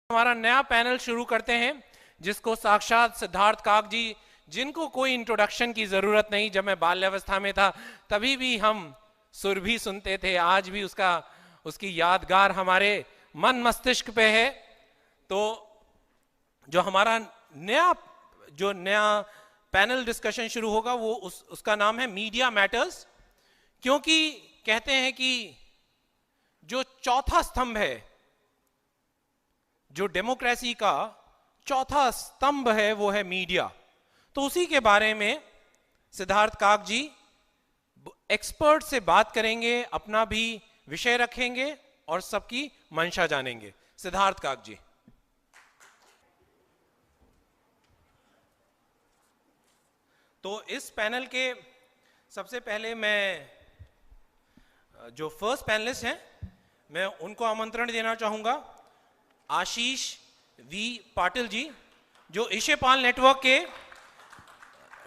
हमारा नया पैनल शुरू करते हैं जिसको साक्षात सिद्धार्थ काक जी, जिनको कोई इंट्रोडक्शन की जरूरत नहीं, जब मैं बाल्यावस्था में था तभी भी हम सुरभि सुनते थे, आज भी उसकी यादगार हमारे मन मस्तिष्क पे है। तो जो हमारा नया पैनल डिस्कशन शुरू होगा वो उसका नाम है मीडिया मैटर्स, क्योंकि कहते हैं कि जो चौथा स्तंभ है, जो डेमोक्रेसी का चौथा स्तंभ है, वो है मीडिया। तो उसी के बारे में सिद्धार्थ काक जी एक्सपर्ट से बात करेंगे, अपना भी विषय रखेंगे और सबकी मंशा जानेंगे। सिद्धार्थ काक जी। तो इस पैनल के सबसे पहले मैं जो फर्स्ट पैनलिस्ट हैं मैं उनको आमंत्रण देना चाहूंगा। आशीष वी पाटिल जी, जो ईशेपाल नेटवर्क के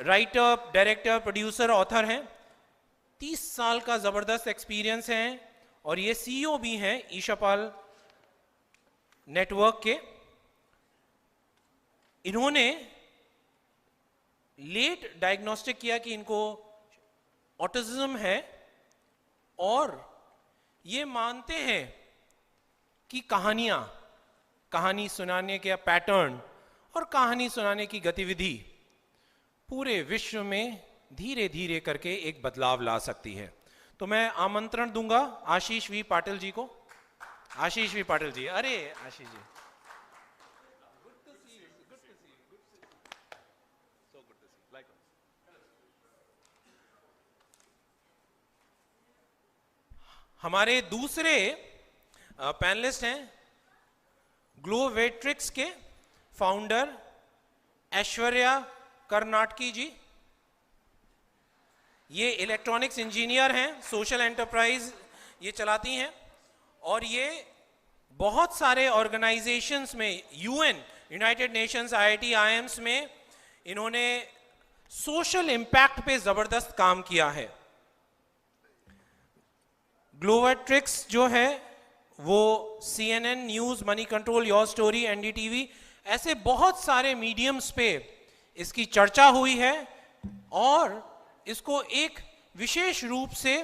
राइटर, डायरेक्टर, प्रोड्यूसर, ऑथर हैं। 30 साल का जबरदस्त एक्सपीरियंस है और ये सीईओ भी हैं ईशेपाल नेटवर्क के। इन्होंने लेट डायग्नोस्टिक किया कि इनको ऑटिज्म है और ये मानते हैं कि कहानी सुनाने के पैटर्न और कहानी सुनाने की गतिविधि पूरे विश्व में धीरे धीरे करके एक बदलाव ला सकती है। तो मैं आमंत्रण दूंगा आशीष वी पाटिल जी को। आशीष वी पाटिल जी। अरे आशीष जी, हमारे दूसरे पैनलिस्ट हैं ग्लोवेट्रिक्स के फाउंडर ऐश्वर्या कर्नाटकी जी। ये इलेक्ट्रॉनिक्स इंजीनियर हैं, सोशल एंटरप्राइज ये चलाती हैं और ये बहुत सारे ऑर्गेनाइजेशंस में, UN, United Nations, IIT, IIMs में इन्होंने सोशल इंपैक्ट पे जबरदस्त काम किया है। ग्लोवेट्रिक्स जो है वो CNN news, money control, your story, NDTV, ऐसे बहुत सारे मीडियम्स पे इसकी चर्चा हुई है और इसको एक विशेष रूप से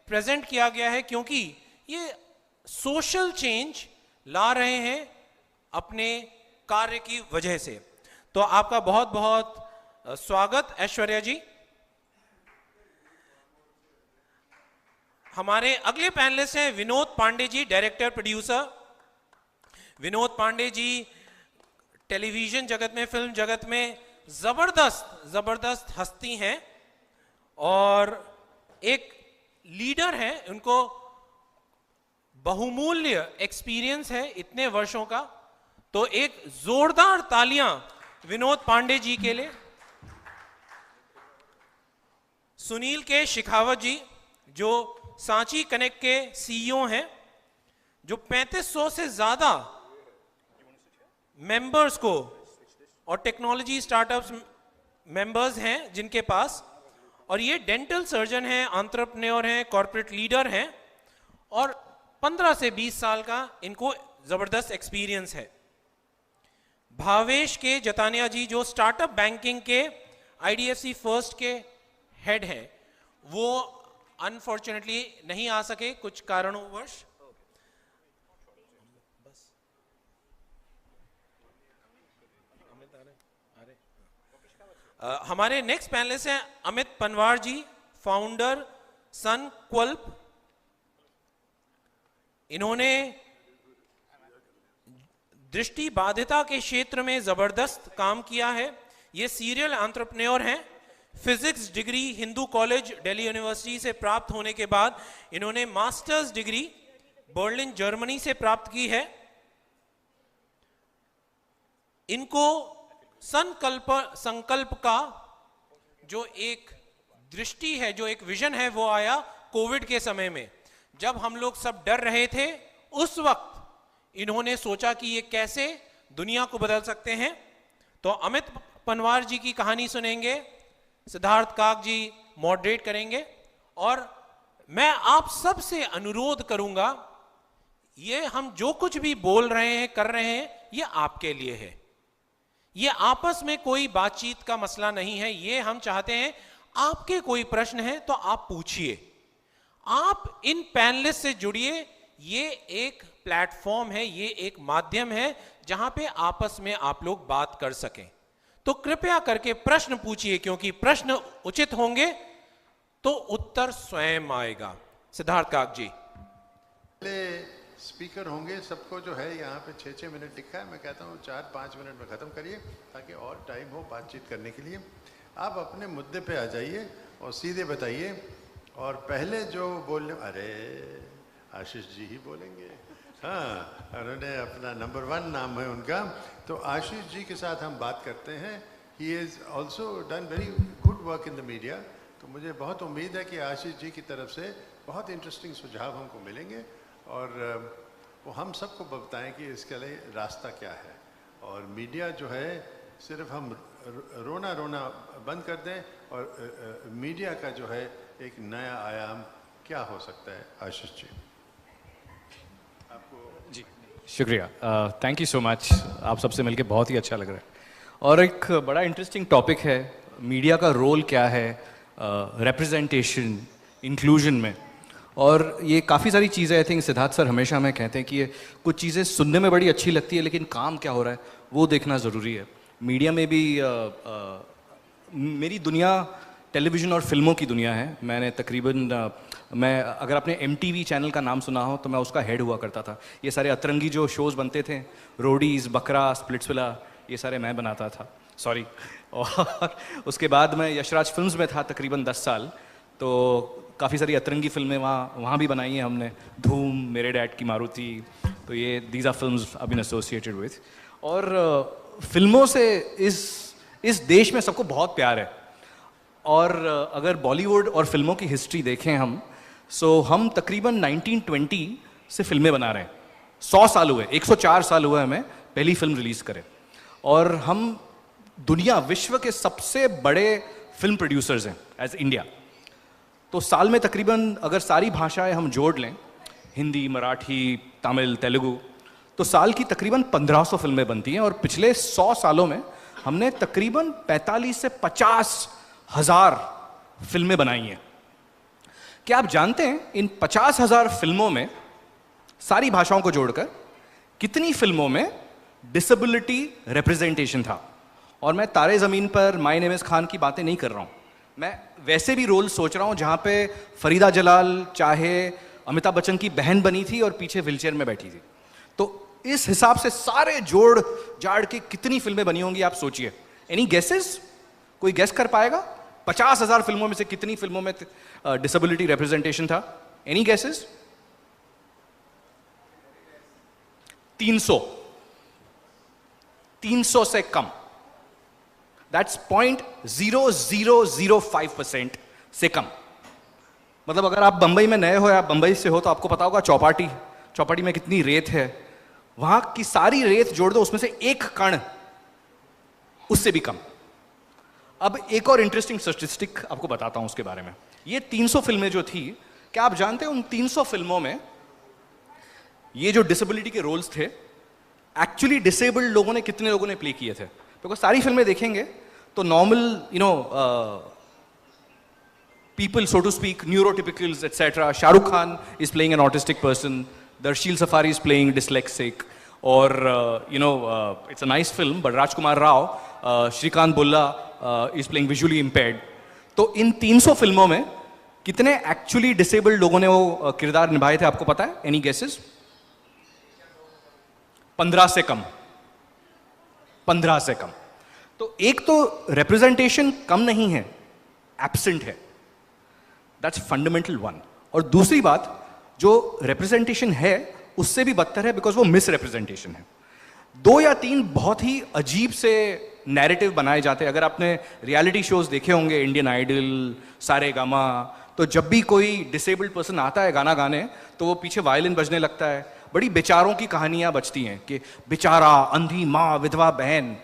प्रेजेंट किया गया है क्योंकि ये सोशल चेंज ला रहे हैं अपने कार्य की वजह से। तो आपका बहुत बहुत स्वागत ऐश्वर्या जी। हमारे अगले पैनलिस्ट हैं Vinod Pandey ji, director, producer. Vinod Pandey ji television जगत में, फिल्म जगत में जबरदस्त हस्ती हैं और एक लीडर हैं। उनको बहुमूल्य एक्सपीरियंस है इतने वर्षों का। तो एक जोरदार तालियां विनोद पांडे जी के लिए। सुनील के शेखावत जी, जो सांची कनेक्ट के सीईओ हैं, जो 3500 से ज्यादा मेंबर्स को और टेक्नोलॉजी स्टार्टअप्स मेंबर्स हैं जिनके पास, और ये डेंटल सर्जन हैं, एंटरप्रेन्योर हैं, कॉर्पोरेट लीडर हैं और 15 से 20 साल का इनको जबरदस्त एक्सपीरियंस है। भावेश के जतानिया जी, जो स्टार्टअप बैंकिंग के IDFC फर्स्ट के हेड हैं, वो अनफॉर्चुनेटली नहीं आ सके कुछ कारणोंवश। हमारे नेक्स्ट पैनलिस्ट हैं अमित पनवार जी, फाउंडर सनक्वल्प। इन्होंने दृष्टि बाधिता के क्षेत्र में जबरदस्त काम किया है। ये सीरियल एंटरप्रेन्योर हैं। Physics degree Hindu college Delhi university से प्राप्त होने के बाद इन्होंने मास्टर्स डिग्री बर्लिन जर्मनी से प्राप्त की है। इनको संकल्प का जो एक दृष्टि है, जो एक विजन है, वो आया कोविड के समय में, जब हम लोग सब डर रहे थे। उस वक्त इन्होंने सोचा कि ये कैसे दुनिया को बदल सकते हैं। तो अमित पनवार जी की कहानी सुनेंगे, सिद्धार्थ काक जी मॉडरेट करेंगे और मैं आप सब से अनुरोध करूंगा ये हम जो कुछ भी बोल रहे हैं, कर रहे हैं, ये आपके लिए है। ये आपस में कोई बातचीत का मसला नहीं है। ये हम चाहते हैं आपके कोई प्रश्न है तो आप पूछिए, आप इन पैनलिस्ट से जुड़िए। ये एक प्लेटफॉर्म है, ये एक माध्यम है जहां पे आपस में आप लोग बात कर सकें। तो कृपया करके प्रश्न पूछिए, क्योंकि प्रश्न उचित होंगे तो उत्तर स्वयं आएगा। सिद्धार्थ काक जी। स्पीकर होंगे, सबको जो है यहाँ पे 6-6 मिनट लिखा है। मैं कहता हूँ 4-5 मिनट में ख़त्म करिए ताकि और टाइम हो बातचीत करने के लिए। आप अपने मुद्दे पे आ जाइए और सीधे बताइए। और पहले जो बोलने, अरे आशीष जी ही बोलेंगे। हाँ, उन्होंने अपना नंबर 1 नाम है उनका। तो आशीष जी के साथ हम बात करते हैं। He is also done very good work in the media. तो मुझे बहुत उम्मीद है कि आशीष जी की तरफ से बहुत इंटरेस्टिंग सुझाव हमको मिलेंगे और वो हम सबको बताएं कि इसके लिए रास्ता क्या है। और मीडिया जो है, सिर्फ हम रोना रोना बंद कर दें और मीडिया का जो है एक नया आयाम क्या हो सकता है। आशीष जी आपको। जी शुक्रिया, थैंक यू सो मच। आप सबसे मिलके बहुत ही अच्छा लग रहा है और एक बड़ा इंटरेस्टिंग टॉपिक है, मीडिया का रोल क्या है रिप्रेजेंटेशन इंक्लूजन में। और ये काफ़ी सारी चीज़ें, आई थिंक सिद्धार्थ सर हमेशा हमें कहते हैं कि ये कुछ चीज़ें सुनने में बड़ी अच्छी लगती है लेकिन काम क्या हो रहा है वो देखना ज़रूरी है। मीडिया में भी मेरी दुनिया टेलीविज़न और फिल्मों की दुनिया है। मैंने तकरीबन मैं अगर आपने MTV चैनल का नाम सुना हो तो मैं उसका हेड हुआ करता था। ये सारे अतरंगी जो शोज़ बनते थे, रोडीज़, बकरा, स्प्लिट्सविला, ये सारे मैं बनाता था, सॉरी। और उसके बाद मैं यशराज फिल्म्स में था तकरीबन 10 साल। तो काफ़ी सारी अतरंगी फिल्में वहाँ भी बनाई हैं हमने। धूम, मेरे डैड की मारुति, तो ये these are films I been associated with. और फिल्मों से इस देश में सबको बहुत प्यार है। और अगर बॉलीवुड और फिल्मों की हिस्ट्री देखें हम, सो हम तकरीबन 1920 से फिल्में बना रहे हैं। 100 साल हुए, 104 साल हुए हमें पहली फिल्म रिलीज़ करें। और हम विश्व के सबसे बड़े फिल्म प्रोड्यूसर्स हैं एज इंडिया। तो साल में तकरीबन अगर सारी भाषाएं हम जोड़ लें, हिंदी, मराठी, तमिल, तेलुगु, तो साल की तकरीबन 1500 फिल्में बनती हैं। और पिछले 100 सालों में हमने तकरीबन 45 से 50 हज़ार फिल्में बनाई हैं। क्या आप जानते हैं इन 50,000 फिल्मों में, सारी भाषाओं को जोड़कर, कितनी फिल्मों में डिसेबिलिटी रिप्रेजेंटेशन था? और मैं तारे ज़मीन पर, माय नेम इज़ खान की बातें नहीं कर रहा हूँ। मैं वैसे भी रोल सोच रहा हूँ जहाँ पे फरीदा जलाल चाहे अमिताभ बच्चन की बहन बनी थी और पीछे व्हीलचेयर में बैठी थी। तो इस हिसाब से सारे जोड़ जाड़ के कितनी फिल्में बनी होंगी आप सोचिए। Any guesses? कोई गेस कर पाएगा 50,000 फिल्मों में से कितनी फिल्मों में डिसेबिलिटी रिप्रेजेंटेशन था? Any guesses? 300 से कम। दैट्स 0.0005% से कम। मतलब अगर आप बंबई में नए हो या बंबई से हो तो आपको पता होगा चौपाटी में कितनी रेत है। वहां की सारी रेत जोड़ दो, उसमें से एक कण उससे भी कम। अब एक और इंटरेस्टिंग स्टैटिस्टिक आपको बताता हूं उसके बारे में। ये 300 फिल्में जो थी, क्या आप जानते हैं उन 300 फिल्मों में ये जो डिसेबिलिटी के रोल्स थे, एक्चुअली डिसेबल्ड लोगों ने, कितने लोगों ने प्ले किए थे? बिकॉज सारी फिल्में देखेंगे तो normal people, so to speak, neurotypicals, etc. Shah Rukh Khan is playing an autistic person. Darshil Safari is playing dyslexic. Or, it's a nice film, but Rajkumar Rao, Shrikant Bulla is playing visually impaired. तो इन 300 फिल्मों में कितने actually disabled लोगों ने वो किरदार निभाए थे आपको पता है? Any guesses? 15 से कम। 15 से कम। तो एक तो रिप्रेजेंटेशन कम नहीं है, एब्सेंट है। That's fundamental one. और दूसरी बात, जो रिप्रेजेंटेशन है उससे भी बदतर है, बिकॉज वो मिस रिप्रेजेंटेशन है। 2 या 3 बहुत ही अजीब से नैरेटिव बनाए जाते हैं। अगर आपने रियलिटी शोज देखे होंगे, इंडियन आइडल, सारेगामा, तो जब भी कोई डिसेबल्ड पर्सन आता है गाना गाने तो वो पीछे वायलिन बजने लगता है। बड़ी बेचारों की कहानियां बचती हैं कि बेचारा, अंधी माँ, विधवा बहन।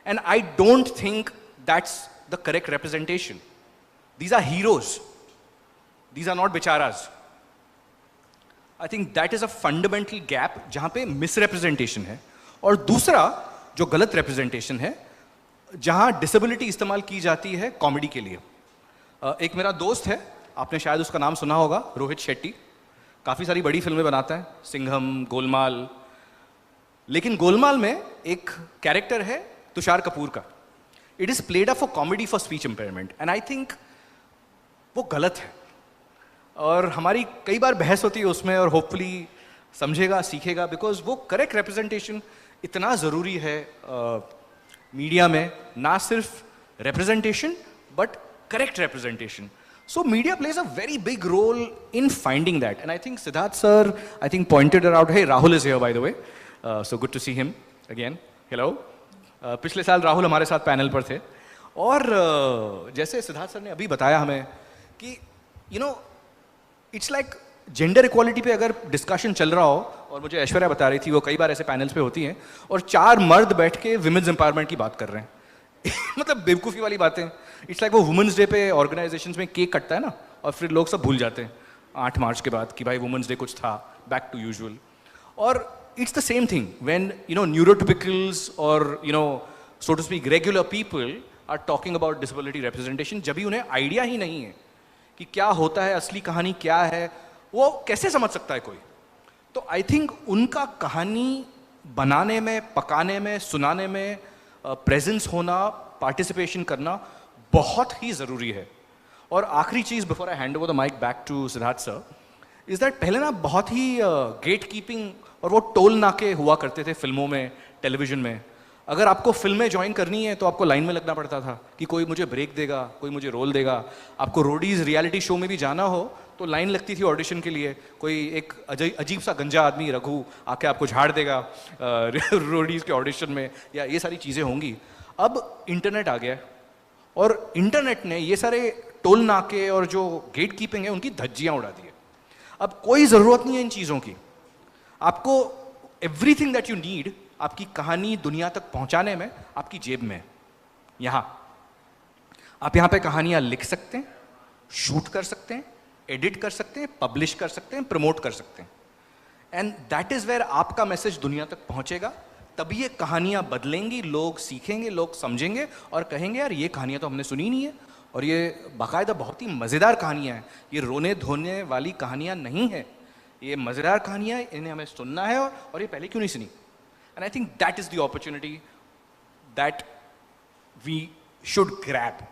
And I don't think that's the correct representation. These are heroes, these are not becharas. I think that is a fundamental gap जहां पे मिसरिप्रेजेंटेशन है, और दूसरा जो गलत रिप्रेजेंटेशन है जहां डिसेबिलिटी इस्तेमाल की जाती है कॉमेडी के लिए। एक मेरा दोस्त है, आपने शायद उसका नाम सुना होगा, रोहित शेट्टी। काफ़ी सारी बड़ी फिल्में बनाता है, सिंघम, गोलमाल। लेकिन गोलमाल में एक कैरेक्टर है तुषार कपूर का, it is played up for comedy for speech impairment, and I think वो गलत है। और हमारी कई बार बहस होती है उसमें, और होपफुली समझेगा, सीखेगा, बिकॉज वो करेक्ट रिप्रेजेंटेशन इतना ज़रूरी है मीडिया में, ना सिर्फ representation but correct representation. So media plays a very big role in finding that, and I think Siddharth sir, I think pointed it out. Hey, Rahul is here by the way, so good to see him again. Hello. पिछले साल राहुल हमारे साथ panel पर थे, और जैसे Siddharth sir ने अभी बताया हमें कि you know it's like gender equality पे अगर डिस्कशन चल रहा हो, और मुझे ऐश्वर्या बता रही थी वो कई बार ऐसे पैनल्स पे होती हैं और 4 मर्द बैठ के विमेंस एम्पावरमेंट की बात कर रहे हैं मतलब बेवकूफ़ी वाली बातें. इट्स लाइक वो वुमेंस डे पे ऑर्गेनाइजेशंस में केक कटता है ना, और फिर लोग सब भूल जाते हैं 8 मार्च के बाद कि भाई वुमेंस डे कुछ था, बैक टू यूजुअल. और it's the same thing when you know neurotypicals और you know so to speak regular people are talking about disability representation, जब भी उन्हें आइडिया ही नहीं है कि क्या होता है, असली कहानी क्या है, वो कैसे समझ सकता है कोई. तो आई थिंक उनका कहानी बनाने में, पकाने में, सुनाने में प्रेजेंस होना, पार्टिसिपेशन करना बहुत ही ज़रूरी है. और आखिरी चीज़ before I hand over the mic back to Siddharth sir is that पहले ना बहुत ही गेट कीपिंग और वो टोल नाके हुआ करते थे फिल्मों में, टेलीविज़न में. अगर आपको फिल्में ज्वाइन करनी है तो आपको लाइन में लगना पड़ता था कि कोई मुझे ब्रेक देगा, कोई मुझे रोल देगा. आपको रोडीज़ रियलिटी शो में भी जाना हो तो लाइन लगती थी ऑडिशन के लिए. कोई एक अजीब सा गंजा आदमी रघु आके आपको झाड़ देगा रोडीज़ के ऑडिशन में, या ये सारी चीज़ें होंगी. अब इंटरनेट आ गया और इंटरनेट ने ये सारे टोल नाके और जो गेट कीपिंग है उनकी धज्जियाँ उड़ा दी है. अब कोई ज़रूरत नहीं है इन चीज़ों की. आपको एवरीथिंग दैट यू नीड आपकी कहानी दुनिया तक पहुंचाने में आपकी जेब में. यहाँ आप यहाँ पे कहानियाँ लिख सकते हैं, शूट कर सकते हैं, एडिट कर सकते हैं, पब्लिश कर सकते हैं, प्रमोट कर सकते हैं. एंड दैट इज़ वेयर आपका मैसेज दुनिया तक पहुंचेगा. तभी ये कहानियाँ बदलेंगी, लोग सीखेंगे, लोग समझेंगे और कहेंगे यार ये कहानियाँ तो हमने सुनी नहीं है, और ये बाकायदा बहुत ही मज़ेदार कहानियाँ हैं, ये रोने धोने वाली कहानियाँ नहीं हैं, ये मज़ेदार कहानियाँ, इन्हें हमें सुनना है और ये पहले क्यों नहीं सुनी. And I think that is the opportunity that we should grab.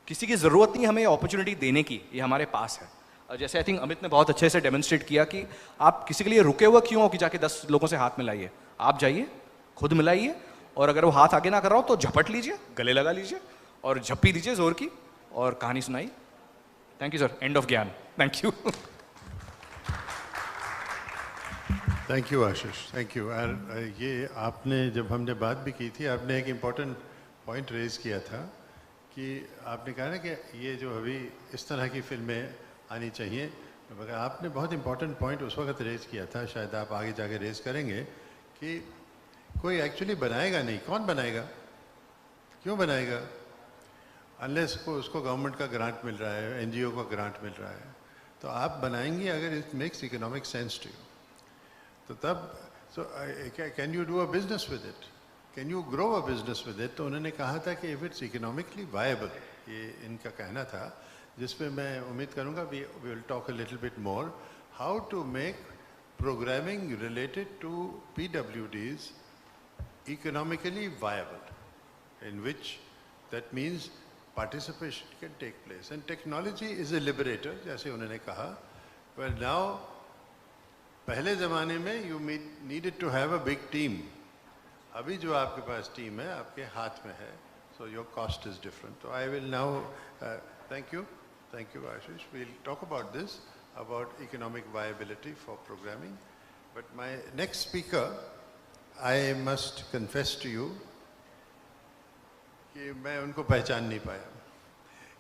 किसी की ज़रूरत नहीं हमें अपॉर्चुनिटी देने की, ये हमारे पास है. और जैसे आई थिंक अमित ने बहुत अच्छे से डेमोन्स्ट्रेट किया कि आप किसी के लिए रुके हुए क्यों हो कि जाके 10 लोगों से हाथ मिलाइए. आप जाइए, खुद मिलाइए, और अगर वो हाथ आगे ना कर रहा हो तो झपट लीजिए, गले लगा लीजिए और झप्पी दीजिए जोर की और कहानी सुनाइए. Thank you sir. End of gyan. Thank you. Thank you Ashish, thank you. और ये आपने जब हमने बात भी की थी, आपने एक इम्पॉर्टेंट पॉइंट रेज किया था कि आपने कहा ना कि ये जो अभी इस तरह की फिल्में आनी चाहिए. मगर आपने बहुत इम्पॉर्टेंट पॉइंट उस वक्त रेज किया था, शायद आप आगे जाके रेज करेंगे, कि कोई एक्चुअली बनाएगा नहीं. कौन बनाएगा, क्यों बनाएगा, अनलेस को उसको गवर्नमेंट का ग्रांट मिल रहा है, एनजीओ का ग्रांट मिल रहा है. तो आप बनाएंगे अगर it makes economic sense to you, तो तब so can you do a business with it, can you grow a business with it. तो उन्होंने कहा था कि इफ़ इट्स इकोनॉमिकली वायबल, ये इनका कहना था, जिसपे मैं उम्मीद करूँगा we will talk a little bit more how to make programming related to PWDs economically viable, in which that means participation can take place. And technology is a liberator, जैसे उन्होंने कहा. Well now, पहले ज़माने में you needed to have a big team. अभी जो आपके पास team है आपके हाथ में है, so your cost is different. So I will now, thank you Ashish. We'll talk about this, about economic viability for programming. But my next speaker, I must confess to you कि मैं उनको पहचान नहीं पाया,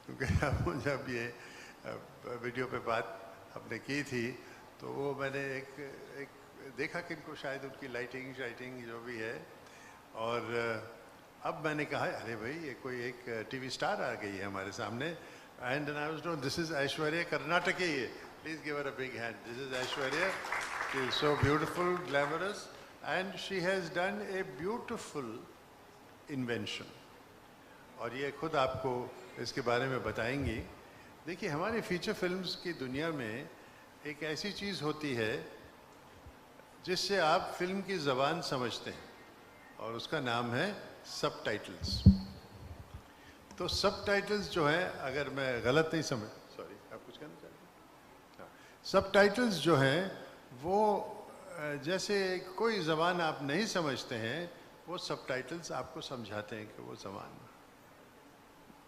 क्योंकि जब ये वीडियो पे बात आपने की थी तो वो मैंने एक देखा कि इनको शायद उनकी लाइटिंग जो भी है, और अब मैंने कहा अरे भाई ये कोई एक टीवी स्टार आ गई है हमारे सामने. And then I was told, this is Aishwarya Karnataki. Please give her a big hand. This is Aishwarya. She is so beautiful, glamorous, and she has done a beautiful invention. और ये खुद आपको इसके बारे में बताएंगी. देखिए, हमारी फीचर फिल्म्स की दुनिया में एक ऐसी चीज़ होती है जिससे आप फिल्म की ज़बान समझते हैं, और उसका नाम है सबटाइटल्स. तो सबटाइटल्स जो है, अगर मैं गलत नहीं समझ, सॉरी, आप कुछ कहना चाहते हैं? सबटाइटल्स जो हैं वो जैसे कोई ज़बान आप नहीं समझते हैं, वो सबटाइटल्स आपको समझाते हैं कि वो ज़बान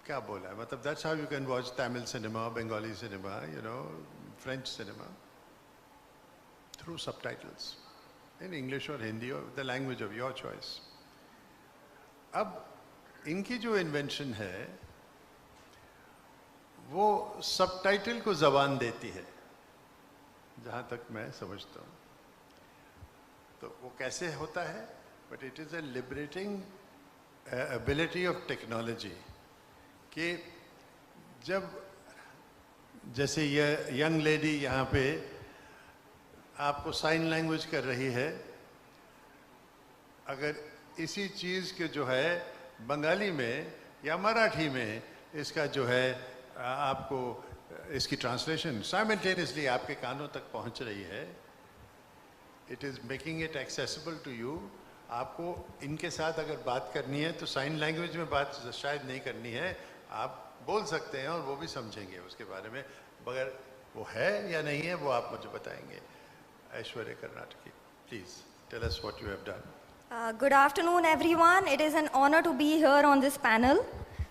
क्या बोला है. मतलब that's how you can watch Tamil cinema, Bengali cinema, you know, French cinema, through subtitles in English और हिंदी और the language of your choice. अब इनकी जो इन्वेंशन है वो सबटाइटल को ज़बान देती है, जहाँ तक मैं समझता हूँ. तो वो कैसे होता है? But it is a liberating ability of technology कि जब जैसे ये यंग लेडी यहाँ पे आपको साइन लैंग्वेज कर रही है, अगर इसी चीज़ के जो है बंगाली में या मराठी में इसका जो है आपको इसकी ट्रांसलेशन साइमल्टेनियसली आपके कानों तक पहुंच रही है, it is making it accessible to you. आपको इनके साथ अगर बात करनी है तो साइन लैंग्वेज में बात शायद नहीं करनी है, आप बोल सकते हैं और वो भी समझेंगे उसके बारे में. मगर वो है या नहीं है वो आप मुझे बताएंगे. Aishwarya Karnataki, please tell us what you have done. Good afternoon, everyone. It is an honor to be here on this panel.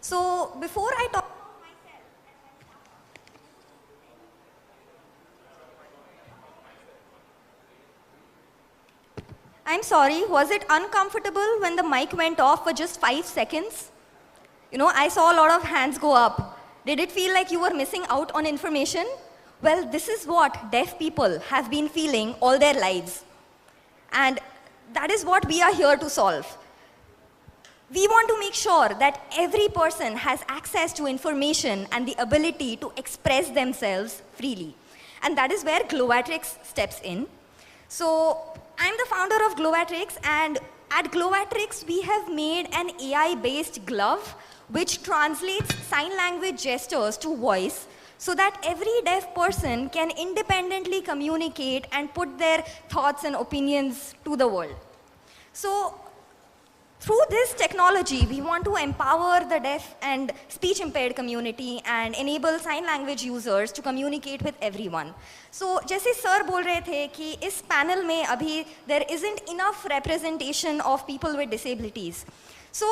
So, before I talk about myself, I'm sorry, was it uncomfortable when the mic went off for just 5 seconds? You know, I saw a lot of hands go up. Did it feel like you were missing out on information? Well, this is what deaf people have been feeling all their lives. And that is what we are here to solve. We want to make sure that every person has access to information and the ability to express themselves freely. And that is where Glovatrix steps in. So, I'm the founder of Glovatrix, and at Glovatrix, we have made an AI-based glove which translates sign language gestures to voice, so that every deaf person can independently communicate and put their thoughts and opinions to the world. So, through this technology, we want to empower the deaf and speech impaired community and enable sign language users to communicate with everyone. So, जैसे sir बोल रहे थे कि इस panel में अभी there isn't enough representation of people with disabilities. So,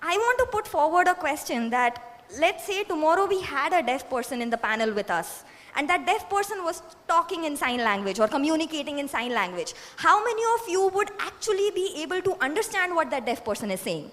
I want to put forward a question that, let's say tomorrow we had a deaf person in the panel with us, and that deaf person was talking in sign language or communicating in sign language. How many of you would actually be able to understand what that deaf person is saying?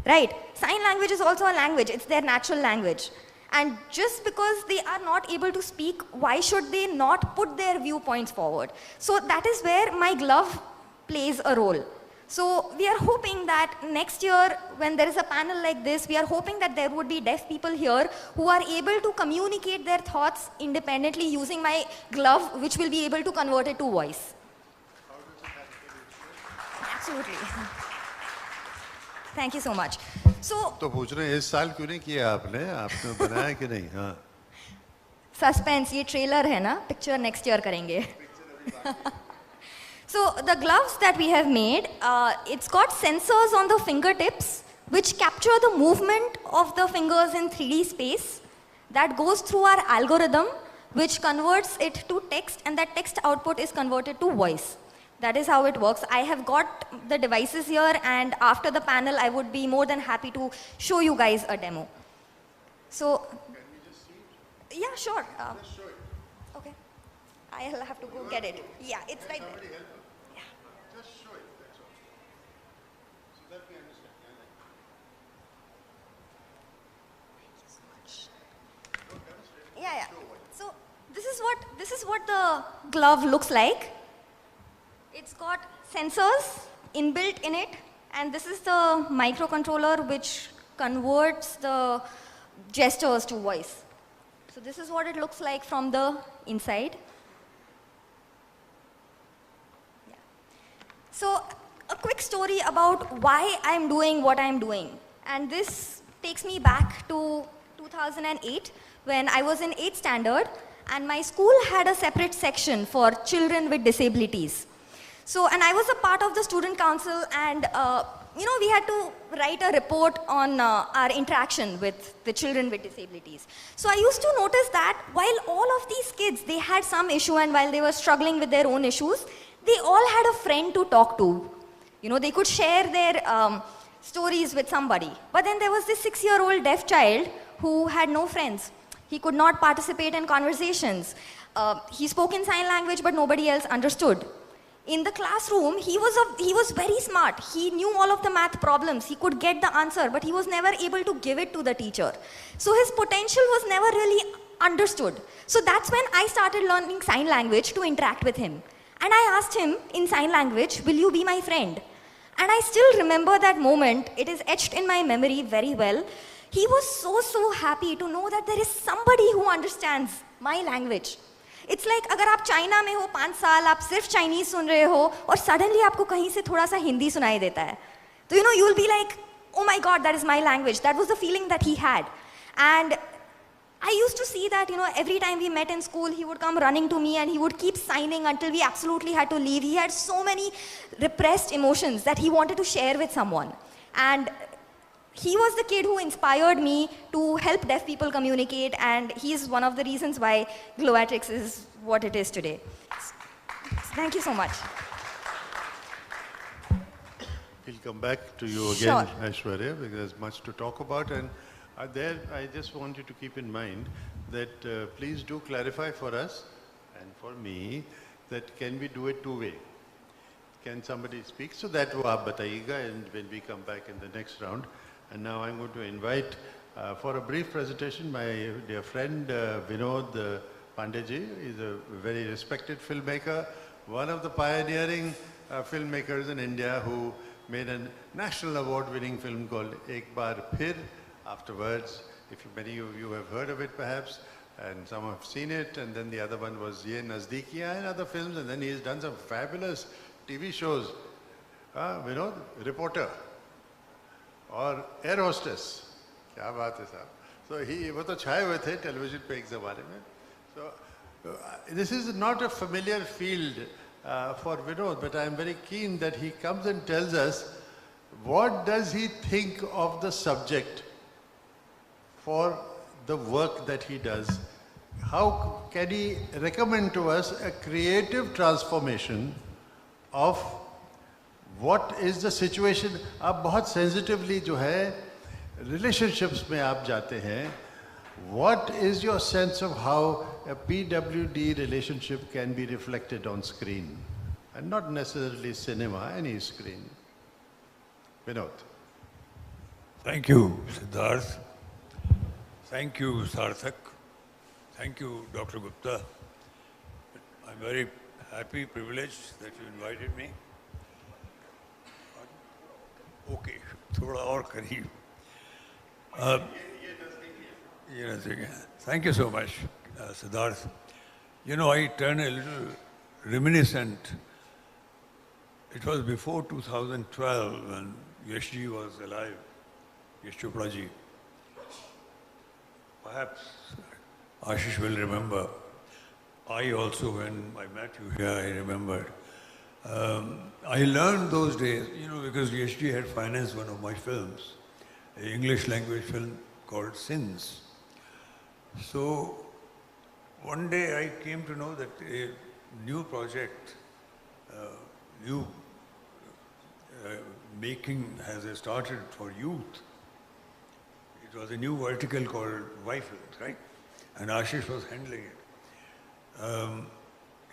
Right? Sign language is also a language, it's their natural language. And just because they are not able to speak, why should they not put their viewpoints forward? So that is where my glove plays a role. So we are hoping that next year, when there is a panel like this, we are hoping that there would be deaf people here who are able to communicate their thoughts independently using my glove, which will be able to convert it to voice. Absolutely. Thank you so much. So, तो पूछ रहे हैं इस साल क्यों नहीं किया आपने? आपने बनाया कि नहीं? हाँ. Suspense, ये trailer है ना? Picture next year करेंगे. So the gloves that we have made, it's got sensors on the fingertips which capture the movement of the fingers in 3D space. That goes through our algorithm which converts it to text, and that text output is converted to voice. That is how it works. I have got the devices here, and after the panel I would be more than happy to show you guys a demo. So, Can we just see it? yeah, sure. Just show it. Okay. I'll have to go get it. Yeah, it's right Somebody there. help us. Just show it, that's all. So that we understand. Yeah, yeah. So this is what the glove looks like. It's got sensors inbuilt in it, and this is the microcontroller which converts the gestures to voice. So this is what it looks like from the inside. Yeah. So a quick story about why I'm doing what I'm doing. And this takes me back to 2008 when I was in 8th standard and my school had a separate section for children with disabilities. So, and I was a part of the student council and we had to write a report on our interaction with the children with disabilities. So I used to notice that while all of these kids, they had some issue and while they were struggling with their own issues, they all had a friend to talk to. They could share their stories with somebody. But then there was this 6-year-old deaf child who had no friends. He could not participate in conversations. He spoke in sign language, but nobody else understood. In the classroom, he was very smart. He knew all of the math problems. He could get the answer, but he was never able to give it to the teacher. So his potential was never really understood. So that's when I started learning sign language to interact with him. And I asked him in sign language, will you be my friend? And I still remember that moment. It is etched in my memory very well. He was so happy to know that there is somebody who understands my language. It's like अगर आप China में हो 5 साल, आप सिर्फ Chinese सुन रहे हो और सडनली आपको कहीं से थोड़ा सा हिंदी सुनाई देता है, तो you will be like, oh my God, that is my language. That was the feeling that he had. And I used to see that, every time we met in school, he would come running to me and he would keep signing until we absolutely had to leave. He had so many repressed emotions that he wanted to share with someone. And he was the kid who inspired me to help deaf people communicate, and he is one of the reasons why Glowatrix is what it is today. Thank you so much. We'll come back to you again, Sure. Aishwarya, because there's much to talk about. And there, I just want you to keep in mind that please do clarify for us and for me that can we do it two-way? Can somebody speak? So that wo aap batayega, and when we come back in the next round. And now I'm going to invite for a brief presentation my dear friend Vinod Pandeyji. He's a very respected filmmaker, one of the pioneering filmmakers in India who made a national award-winning film called Ek Baar Phir. Afterwards, many of you have heard of it perhaps, and some have seen it, and then the other one was Ye Nazdikiyan and other films, and then he has done some fabulous TV shows. Vinod, reporter. और air hostess, क्या बात है साहब. So वो तो छाए हुए थे टेलीविजन पे एक ज़माने में. So this is not a familiar field for Vinod, but I am very keen that he comes and tells us what does he think of the subject for the work that he does. How can he recommend to us a creative transformation of what is the situation? आप बहुत sensitively जो है relationships में आप जाते हैं. What is your sense of how a PWD relationship can be reflected on screen, and not necessarily cinema, any screen? Vinod. Thank you, Siddharth. Thank you, Sarthak. Thank you, Dr. Gupta. I'm very happy, privileged that you invited me. Okay, थोड़ा और करीब. Thank you so much, Siddharth. I turn a little reminiscent. It was before 2012 when Yashji was alive, Yash Chopra ji. Perhaps Ashish will remember. I also, when I met you here, I remembered. I learned those days, because Yashji had financed one of my films, an English language film called Sins. So one day I came to know that a new project, making has started for youth. It was a new vertical called Y-Films, right? And Ashish was handling it.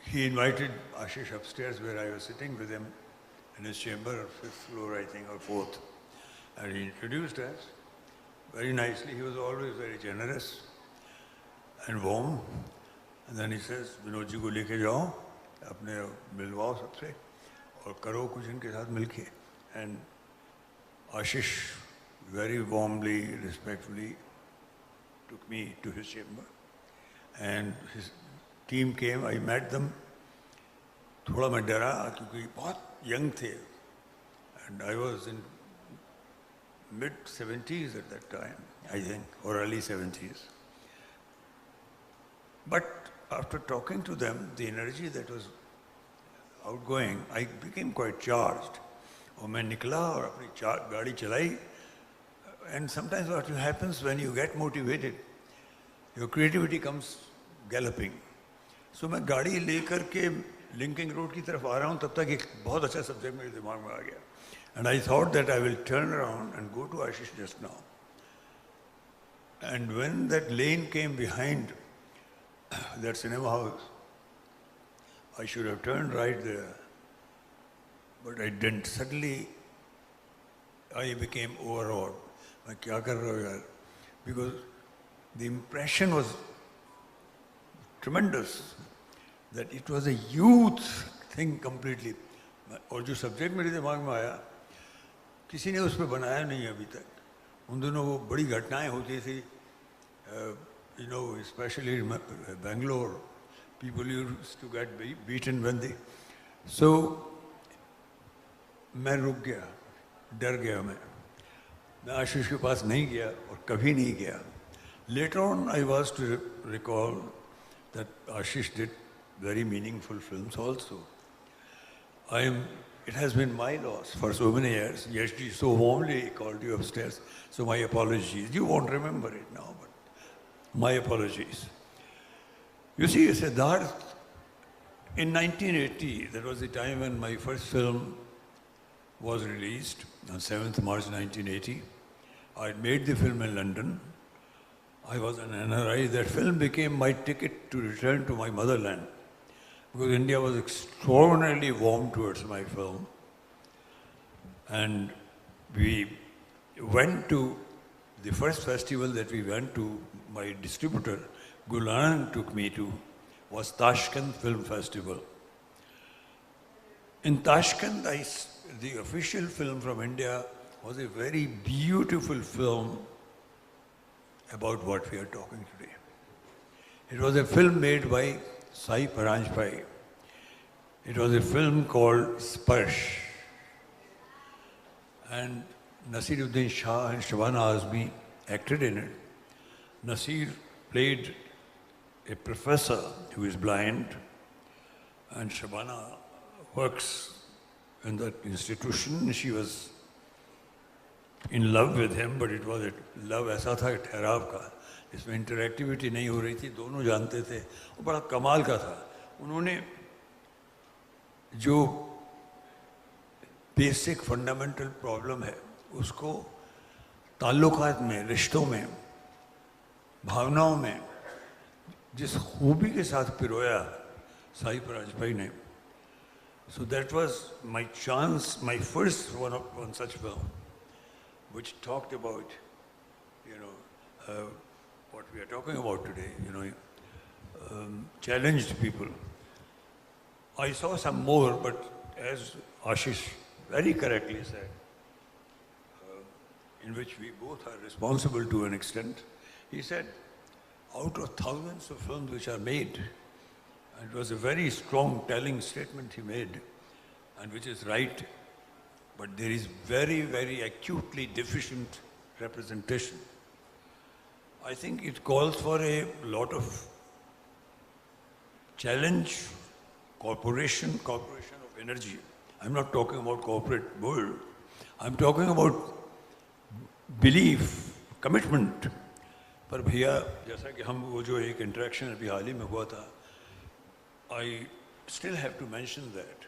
He invited Ashish upstairs where I was sitting with him in his chamber, 5th floor, I think, or 4th. And he introduced us very nicely. He was always very generous and warm. And then he says, Vinod ji ko leke jao, apne milwao sabse, aur karo kuch inke saath milke. And Ashish very warmly, respectfully took me to his chamber. and his team came. I met them. थोड़ा मैं डरा क्योंकि बहुत young थे, and I was in mid-70s at that time, I think, or early 70s. But after talking to them, the energy that was outgoing, I became quite charged. और मैं निकला और अपनी गाड़ी चलाई. And sometimes what happens when you get motivated, your creativity comes galloping. So मैं गाड़ी लेकर के लिंकिंग रोड की तरफ आ रहा हूँ, तब तक एक बहुत अच्छा सब्जेक्ट मेरे दिमाग में आ गया. And I thought that I will turn around and go to Ashish just now. And when that lane came behind that cinema house, I should have turned right there. But I didn't. Suddenly, I became overawed. मैं क्या कर रहा हूँ यार? Because the impression was tremendous that it was a youth thing completely. और जो subject मेरे दिमाग में आया, किसी ने उस पर बनाया नहीं अभी तक. उन दिनों वो बड़ी घटनाएं होती थी. You know, especially in Bangalore, people used to get beaten when they. So मैं रुक गया, डर गया मैं आशीष के पास नहीं गया और कभी नहीं गया. Later on, I was to recall that Ashish did very meaningful films also. It has been my loss for so many years. Yashji so warmly called you upstairs, so my apologies. You won't remember it now, but my apologies. You see, Siddharth, in 1980, that was the time when my first film was released, on 7th March 1980. I had made the film in London. I was an NRI. That film became my ticket to return to my motherland, because India was extraordinarily warm towards my film. And we went to the first festival that we went to, my distributor, Gul Anand, took me to, was Tashkent Film Festival. In Tashkent, the official film from India was a very beautiful film about what we are talking today. It was a film made by Sai Paranjpai. It was a film called Sparsh. And Nasiruddin Shah and Shabana Azmi acted in it. Nasir played a professor who is blind, and Shabana works in that institution. She was in love with him, but it was a love ऐसा था ठहराव का, इसमें interactivity नहीं हो रही थी, दोनों जानते थे. और बड़ा कमाल का था. उन्होंने जो बेसिक फंडामेंटल प्रॉब्लम है उसको ताल्लुकात में, रिश्तों में, भावनाओं में जिस खूबी के साथ पिरोया साई परांजपई ने. So that was my chance, my first one such film, which talked about, what we are talking about today, challenged people. I saw some more, but as Ashish very correctly said, in which we both are responsible to an extent, he said, out of thousands of films which are made, and it was a very strong telling statement he made, and which is right, but there is very, very acutely deficient representation. I think it calls for a lot of challenge, cooperation of energy. I'm not talking about corporate world. I'm talking about belief, commitment. पर भैया जैसा कि हम वो जो एक interaction अभी हाल ही में हुआ था, I still have to mention that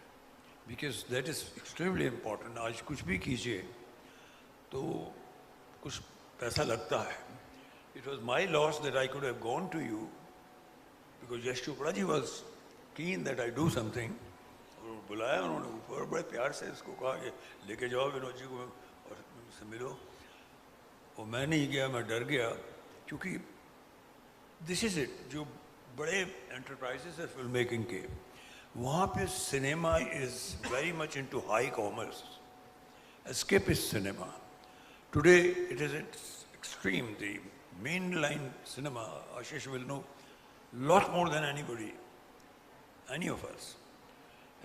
because that is extremely important. आज कुछ भी कीजिए तो कुछ पैसा लगता है. It was my loss that I could have gone to you because Yash Chopra ji was keen that I do something. और बुलाया उन्होंने ऊपर, बड़े प्यार से इसको कहा कि लेके जाओ विनोद जी को और उससे मिलो. और मैं नहीं गया, मैं डर गया क्योंकि दिस इज इट. जो बड़े एंटरप्राइजेस है फिल्म मेकिंग के, वहाँ पे cinema is very much into high commerce, escapist cinema. Today it is it's extreme. The main line cinema, Ashish will know, lot more than anybody, any of us.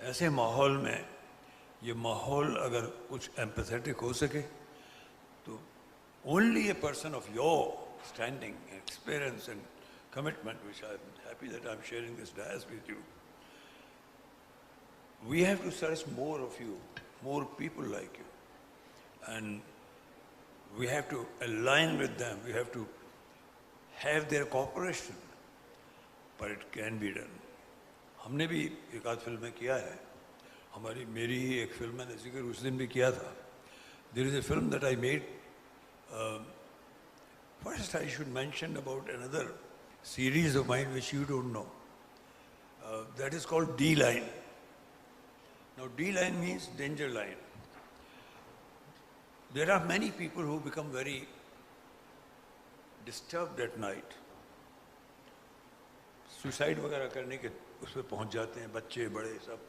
ऐसे माहौल में ये माहौल अगर कुछ empathetic हो सके तो only a person of your standing, experience and commitment, which I'm happy that I'm sharing this dais with you. We have to search more of you, more people like you. And we have to align with them, we have to have their cooperation, but it can be done. हमने भी एक आध फिल्में किया है, मेरी ही एक film मैंने जिक्र उस दिन भी किया था. There is a film that I made. First I should mention about another series of mine which you don't know. That is called D-Line. Now D-Line means danger line. There are many people who become very disturbed at night. Suicide वगैरह करने के उस पर पहुंच जाते हैं, बच्चे बड़े सब.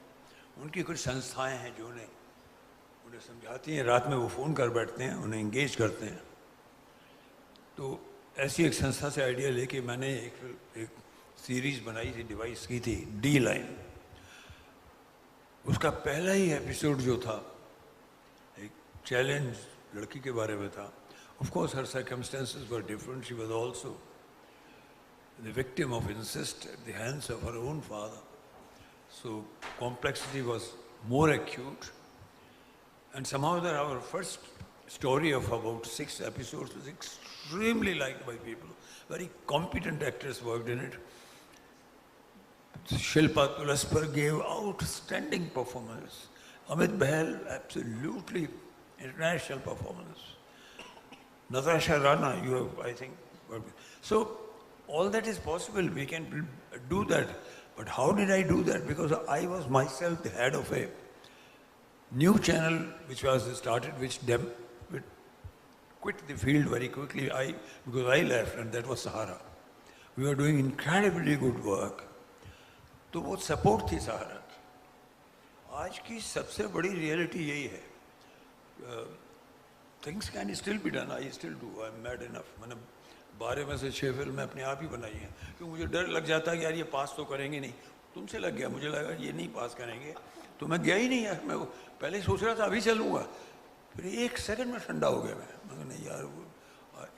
उनकी कुछ संस्थाएं हैं जो उन्हें समझाती हैं, रात में वो फ़ोन कर बैठते हैं, उन्हें इंगेज करते हैं. तो ऐसी एक संस्था से आइडिया लेके मैंने एक सीरीज़ बनाई थी, डिवाइस की थी, D-Line. उसका पहला ही एपिसोड जो था एक चैलेंज लड़की के बारे में था. Of course her circumstances were different. She was also the victim of incest at the hands of her own father. So complexity was more acute. And somehow that our first story of about 6 episodes was extremely liked by people. Very competent actors worked in it. Shilpa Tulasper gave outstanding performance. Amit Bahal, absolutely international performance. Natasha Rana, you have, I think. So all that is possible, we can do that. But how did I do that? Because I was myself the head of a new channel which was started, which quit the field very quickly because I left, and that was Sahara. We were doing incredibly good work. तो वो support थी सहारा की. आज की सबसे बड़ी reality यही है. Things can still be done. I still do. I am mad enough. मैंने 12 में से 6 फिल्में अपने आप ही बनाई हैं, क्योंकि मुझे डर लग जाता है कि यार ये पास तो करेंगे नहीं. तुमसे लग गया, मुझे लगा ये नहीं पास करेंगे, तो मैं गया ही नहीं यार. मैं पहले सोच रहा था अभी चलूँगा, फिर 1 सेकंड में ठंडा हो गया. मैं नहीं यार,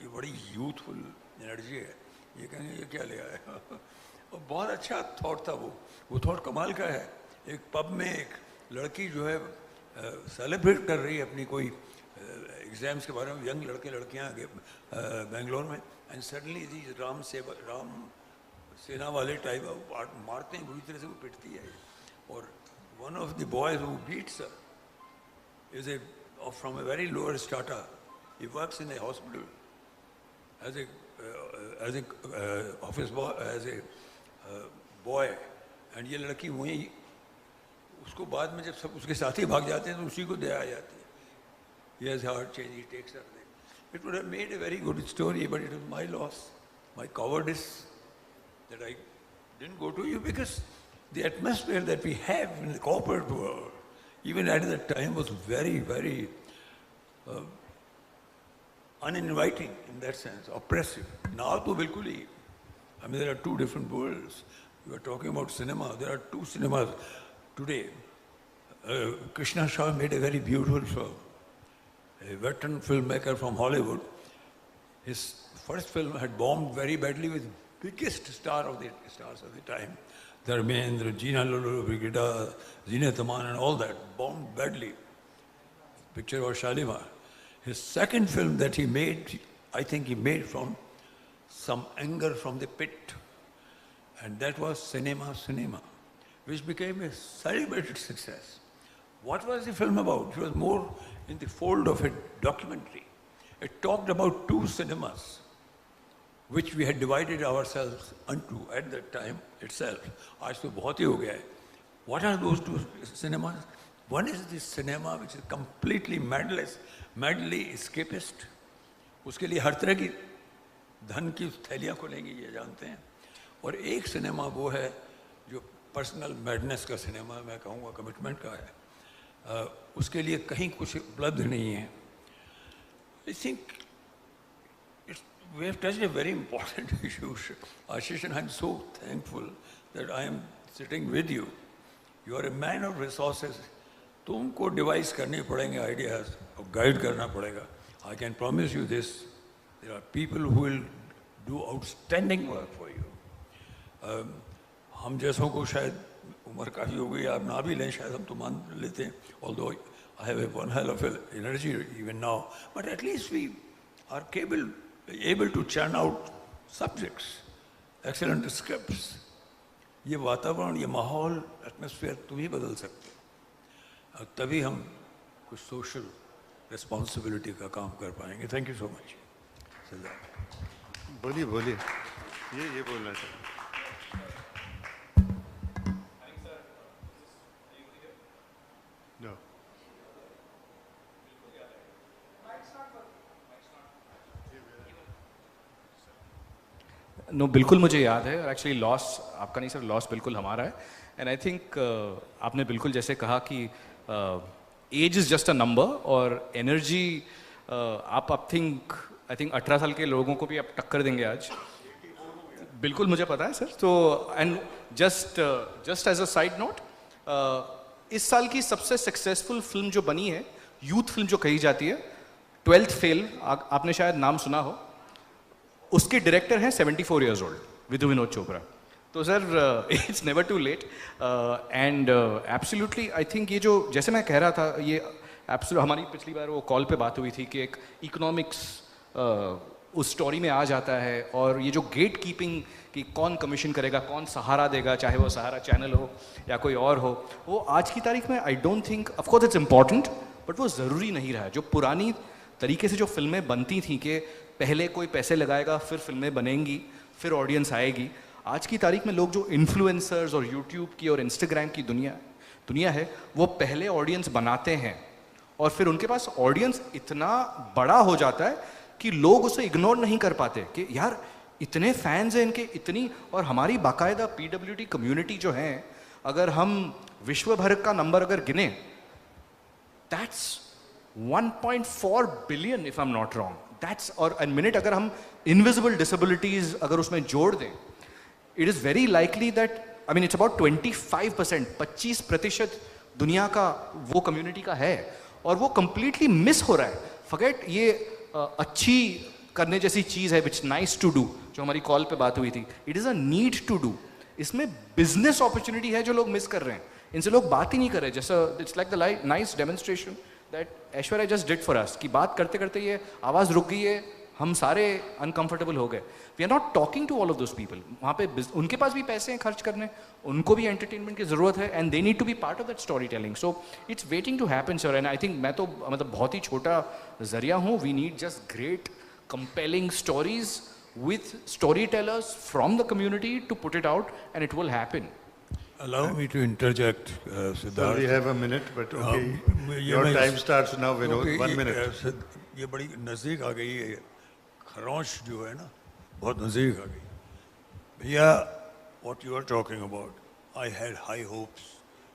ये बड़ी यूथफुल एनर्जी है, ये कहेंगे ये क्या ले आए. और बहुत अच्छा थॉट था वो थॉट कमाल का है. एक पब में एक लड़की जो है सेलिब्रेट कर रही है अपनी कोई एग्जाम्स के बारे में, यंग लड़के लड़कियां बेंगलोर में, एंड सडनली राम सेना वाले टाइप मारते हैं, बुरी तरह से वो पिटती है. और one of the boys who beats her is a from a very lower strata. He works in a hospital as a office boy, as a boy, and ये लड़की वहीं, उसको बाद में जब सब उसके साथी भाग जाते हैं तो उसी को दया आ जाती है. He has heart change, he takes her there. It would have made a very good story, but it was my loss, my cowardice, that I didn't go to you, because the atmosphere that we have in the corporate world, even at that time, was very, very uninviting in that sense, oppressive. Now to bilkul hi. I mean, there are 2 different worlds. You are talking about cinema. There are 2 cinemas today. Krishna Shah made a very beautiful film. A veteran filmmaker from Hollywood. His first film had bombed very badly with biggest stars of the time. Dharmendra, Gina Lolo, Brigida, Zinat Aman and all that. Bombed badly. Picture was Shalimar. His second film that he made, I think he made from some anger from the pit. And that was Cinema, which became a celebrated success. What was the film about? It was more in the fold of a documentary. It talked about 2 cinemas, which we had divided ourselves unto at that time itself. Aaj to bahut hi ho gaya hai. What are those 2 cinemas? One is the cinema which is completely madly escapist. उसके लिए हर तरह की धन की थैलियाँ खोलेंगे, ये जानते हैं. और एक सिनेमा वो है जो पर्सनल मैडनेस का सिनेमा, मैं कहूँगा कमिटमेंट का है. उसके लिए कहीं कुछ उपलब्ध नहीं है. I think we have touched a very important issue, Ashish, and I'm so thankful that I am sitting with you. You are a man of resources. तुमको डिवाइस करनी पड़ेंगे आइडियाज और गाइड करना पड़ेगा. I can promise you this. There are people who will do outstanding work for you. हम जैसों को शायद उम्र काफ़ी हो गई, आप ना भी लें, शायद हम तो मान लेते हैं. Although I have a one hell of energy even now, but at least we are able to churn out subjects, excellent scripts. ये वातावरण, ये माहौल, एटमॉस्फेयर तुम ही बदल सकते हो. तभी हम कुछ सोशल रिस्पॉन्सिबिलिटी का काम कर पाएंगे. Thank you so much. बोलिए बोलिए, ये बोलना चाहिए. No. नो बिल्कुल मुझे याद है. और एक्चुअली लॉस आपका नहीं सर, लॉस बिल्कुल हमारा है. एंड आई थिंक आपने बिल्कुल जैसे कहा कि age is just a number, और एनर्जी आप आई थिंक 18 साल के लोगों को भी आप टक्कर देंगे आज. बिल्कुल मुझे पता है सर. तो and just as a side note, इस साल की सबसे सक्सेसफुल फिल्म जो बनी है, यूथ फिल्म जो कही जाती है, 12th फेल, आपने शायद नाम सुना हो. उसके डायरेक्टर हैं 74 ईयर्स ओल्ड, विधु विनोद चोपड़ा. तो sir it's never too late. And absolutely I think ये जो जैसे मैं कह रहा था, ये एब्सोल्यूट हमारी पिछली बार वो कॉल पे बात हुई थी कि एक इकोनॉमिक्स उस स्टोरी में आ जाता है. और ये जो गेट कीपिंग कि कौन कमीशन करेगा, कौन सहारा देगा, चाहे वो सहारा चैनल हो या कोई और हो, वो आज की तारीख में आई don't think, of course it's important, but वो ज़रूरी नहीं रहा है. जो पुरानी तरीके से जो फिल्में बनती थी कि पहले कोई पैसे लगाएगा, फिर फिल्में बनेंगी, फिर ऑडियंस आएगी. आज की तारीख में लोग जो इन्फ्लुएंसर्स और यूट्यूब की और इंस्टाग्राम की दुनिया है, वो पहले ऑडियंस बनाते हैं और फिर उनके पास ऑडियंस इतना बड़ा हो जाता है कि लोग उसे इग्नोर नहीं कर पाते कि यार इतने फैंस हैं इनके, इतनी. और हमारी बाकायदा PWD कम्युनिटी जो है, अगर हम विश्व भर का नंबर अगर गिने, that's 1.4 billion if I am not wrong. That's, और मिनट अगर हम इनविजिबल डिसेबिलिटीज अगर उसमें जोड़ दें, it is very likely that, I mean it's about 25%, 25% दुनिया का वो कम्युनिटी का है, और वो कंप्लीटली मिस हो रहा है. फॉरगेट ये अच्छी करने जैसी चीज़ है, विच नाइस टू डू, जो हमारी कॉल पे बात हुई थी. It is a need to do. इसमें बिजनेस अपॉर्चुनिटी है जो लोग मिस कर रहे हैं. इनसे लोग बात ही नहीं कर रहे. जैसा it's like the nice demonstration that Aishwarya just did for us, कि बात करते करते ये आवाज़ रुक गई है, हम सारे अनकंफर्टेबल हो गए. We are not talking to all of those people. वहाँ पे उनके पास भी पैसे हैं खर्च करने, उनको भी एंटरटेनमेंट की ज़रूरत है, and they need to be part of that story telling. So it's waiting to happen sir. And I think मैं तो मतलब बहुत ही छोटा जरिया हूँ. We need just great compelling stories with storytellers from the community to put it out, and it will happen. Allow me to interject, So Siddharth. we have a minute, but okay. Your time starts now, Vinod. क्योंकि 1 minute. ये बड़ी नज़दीक आ गई है. खरोंच जो है ना, बहुत नज़दीक आ गई. भैया, what you are talking about, I had high hopes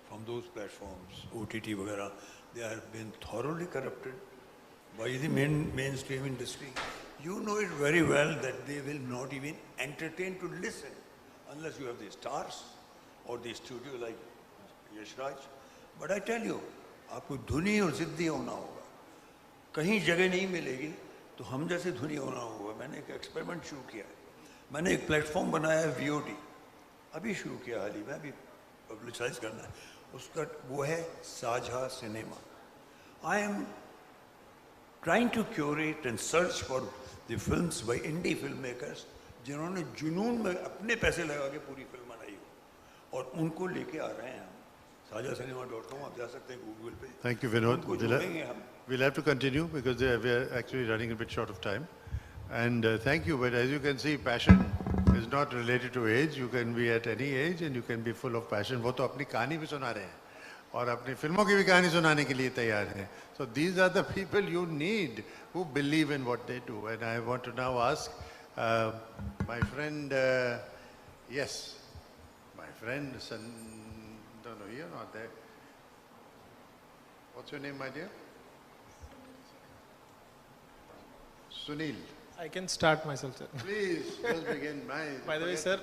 from those platforms, OTT वगैरह. They have been thoroughly corrupted by the mainstream industry. You know it very well that they will not even entertain to listen unless you have the stars or the studio like Yash Raj. But I tell you, आपको धुनी और जिद्दी होना होगा. कहीं जगह नहीं मिलेगी तो हम जैसे धुनी होना होगा. मैंने एक एक्सपेरिमेंट शुरू किया है. मैंने एक प्लेटफॉर्म बनाया है VOD, अभी शुरू किया हाल ही में, अभी पब्लिसाइज करना है उसका. वो है साझा cinema. I am trying to curate and search for the films by indie filmmakers जिन्होंने जुनून में अपने पैसे लगा के पूरी फिल्म बनाई हो, और उनको लेके आ रहे हैं हम. sajacinema.com आप जा सकते हैं गूगल पे. Thank you, Vinod. उनको जोड़ेंगे हम. We'll have to continue because we are actually running a bit short of time. And thank you, but as you can see, passion is not related to age. You can be at any age and you can be full of passion. वो तो अपनी कहानी भी सुना रहे हैं और अपनी फिल्मों की भी कहानी सुनाने के लिए तैयार हैं. So these are the people you need who believe in what they do. And I want to now ask my friend, yes, my friend, no, you're not there. What's your name, my dear? Sunil. I can start myself, sir. Please, just begin. By the way, sir,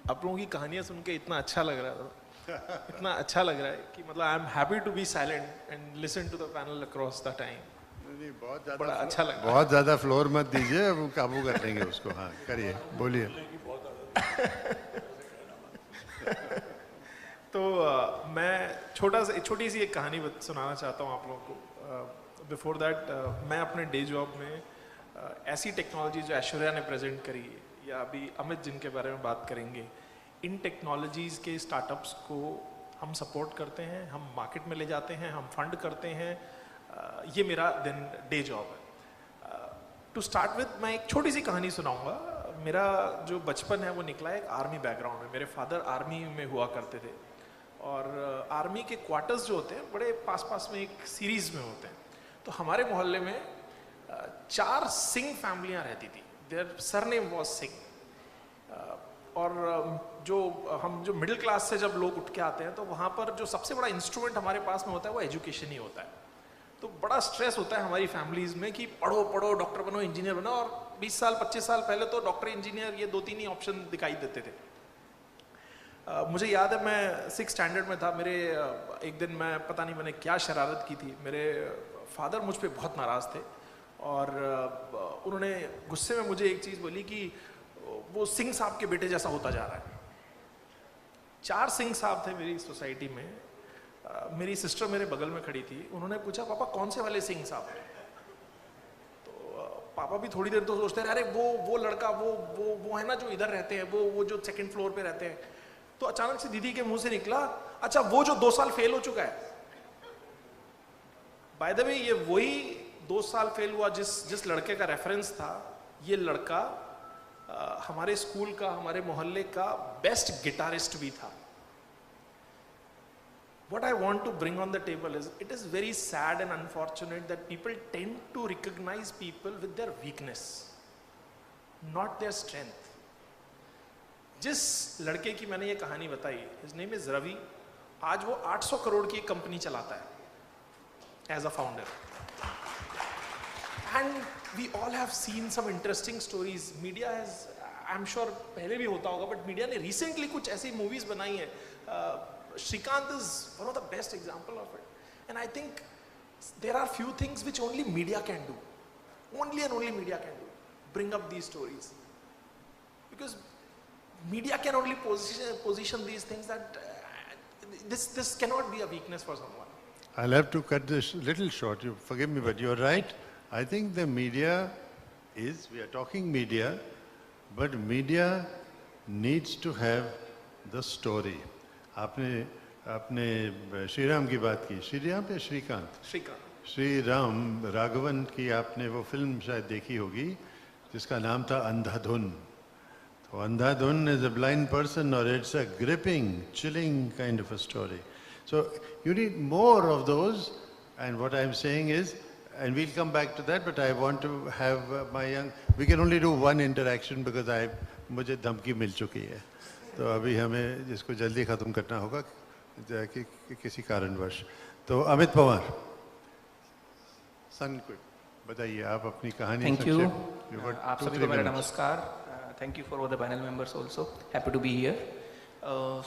आप लोगों की कहानियाँ सुन के इतना अच्छा लग रहा था, इतना अच्छा लग रहा है कि मतलब I am happy to be silent and listen to the panel across the time. नहीं, बड़ा अच्छा लग रहा है। बहुत ज्यादा फ्लोर मत दीजिए, अब काबू कर लेंगे उसको। हाँ, करिए, बोलिए। तो मैं छोटी सी एक कहानी सुनाना चाहता हूँ आप लोगों को। बिफोर दैट मैं अपने डे जॉब में ऐसी टेक्नोलॉजी जो ऐश्वर्या ने प्रेजेंट करी या अभी अमित जिनके बारे में बात करेंगे, इन टेक्नोलॉजीज़ के स्टार्टअप्स को हम सपोर्ट करते हैं, हम मार्केट में ले जाते हैं, हम फंड करते हैं। ये मेरा दिन डे जॉब है। टू स्टार्ट विद मैं एक छोटी सी कहानी सुनाऊंगा। मेरा जो बचपन है वो निकला एक आर्मी बैकग्राउंड में। मेरे फादर आर्मी में हुआ करते थे और आर्मी के क्वार्टर्स जो होते हैं बड़े पास पास में एक सीरीज़ में होते हैं। तो हमारे मोहल्ले में 4 सिंह फैमिलियाँ रहती थी। Their surname was Singh. और जो मिडिल क्लास से जब लोग उठ के आते हैं तो वहाँ पर जो सबसे बड़ा इंस्ट्रूमेंट हमारे पास में होता है वो एजुकेशन ही होता है। तो बड़ा स्ट्रेस होता है हमारी फैमिलीज में कि पढ़ो पढ़ो, डॉक्टर बनो, इंजीनियर बनो। और 20 साल 25 साल पहले तो डॉक्टर इंजीनियर ये 2-3 ही ऑप्शन दिखाई देते थे। मुझे याद है मैं 6th स्टैंडर्ड में था। मेरे एक दिन मैं पता नहीं मैंने क्या शरारत की थी, मेरे फादर मुझ पे बहुत नाराज़ थे और उन्होंने गुस्से में मुझे एक चीज़ बोली कि वो सिंह साहब के बेटे जैसा होता जा रहा है। 4 सिंह साहब थे मेरी सोसाइटी में। मेरी सिस्टर मेरे बगल में खड़ी थी। उन्होंने पूछा, पापा कौन से वाले सिंह साहब हैं? तो पापा भी थोड़ी देर तो सोचते रहे, अरे वो लड़का वो है ना जो इधर रहते हैं, वो जो 2nd फ्लोर पे रहते हैं। तो अचानक से दीदी के मुंह से निकला, अच्छा वो जो 2 साल फेल हो चुका है। बाय द वे ये वही 2 साल फेल हुआ जिस लड़के का रेफरेंस था। ये लड़का हमारे स्कूल का, हमारे मोहल्ले का बेस्ट गिटारिस्ट भी था। What I want to bring on the table is, it is very sad and unfortunate that people tend to recognize people with their weakness, not their strength. जिस लड़के की मैंने ये कहानी बताई, his name is Ravi, आज वो 800 करोड़ की एक कंपनी चलाता है as a founder. And we all have seen some interesting stories. Media has, I'm sure पहले भी होता होगा, but media ने recently कुछ ऐसी movies बनाई हैं। Shrikant is one of the best example of it. And I think there are few things which only media can do. Only and only media can do. Bring up these stories. Because media can only position these things that this cannot be a weakness for someone. I'll have to cut this little short. You forgive me, but you're right. I think the media we are talking media, but media needs to have the story. आपने श्री राम की बात की, श्री राम या श्रीकांत? श्री राम राघवन की आपने वो film शायद देखी होगी जिसका नाम था अंधाधुन. तो अंधाधुन is a blind person, or it's a gripping, chilling kind of a story. So you need more of those, and what I'm saying is, and we'll come back to that, but I want to have we can only do one interaction because मुझे धमकी मिल चुकी है. तो अभी हमें इसको जल्दी ख़त्म करना होगा किसी कारणवश. तो अमित पवार, बताइए आप अपनी कहानी. Thank you. आप सभी को मेरा नमस्कार. Thank you for all the panel members also. Happy to be here.